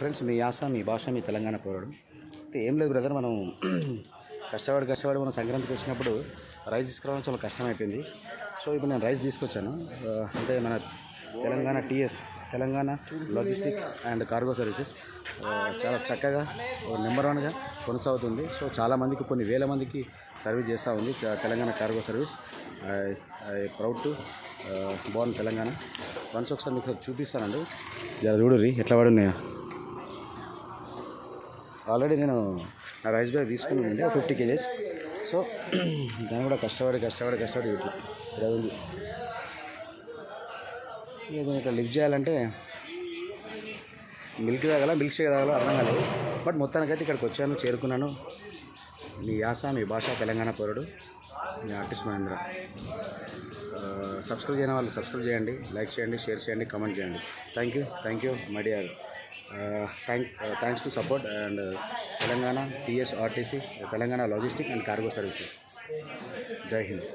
Friends, మీ యాస, మీ భాష, మీ తెలంగాణ పోరాడు అయితే ఏం లేదు బ్రదర్. మనం కష్టపడి మనం సంక్రాంతికి వచ్చినప్పుడు రైస్ తీసుకురావడం చాలా కష్టమైపోయింది. సో ఇప్పుడు నేను రైస్ తీసుకొచ్చాను. అంటే మన Telangana TS, Telangana logistic and cargo services చాలా చక్కగా నెంబర్ వన్గా కొనసాగుతుంది. సో చాలామందికి, కొన్ని వేల మందికి సర్వీస్ చేస్తూ ఉంది Telangana cargo service. I proud to Born Telangana. Once ఒకసారి మీకు చూపిస్తానండి, చూడుర్రి ఎట్లా పడున్నాయో. ఆల్రెడీ నేను నా రైస్ బ్యాగ్ తీసుకున్నానండి 50 kgs. సో దాన్ని కూడా కష్టపడి ఇట్లా ఇలా ఉంది. ఇట్లా లిఫ్ట్ చేయాలంటే మిల్క్ షేక్ తాగాలో అర్థం కాలేదు. బట్ మొత్తానికైతే ఇక్కడికి వచ్చాను, చేరుకున్నాను. మీ యాస, మీ భాష, తెలంగాణ పౌరుడు, మీ ఆర్టిస్ట్ మహేంద్ర. సబ్స్క్రైబ్ చేయని వాళ్ళు సబ్స్క్రైబ్ చేయండి, లైక్ చేయండి, షేర్ చేయండి, కామెంట్ చేయండి. Thank you my dear. Thanks to support and Telangana TS RTC, Telangana logistic and cargo services. జై హింద్.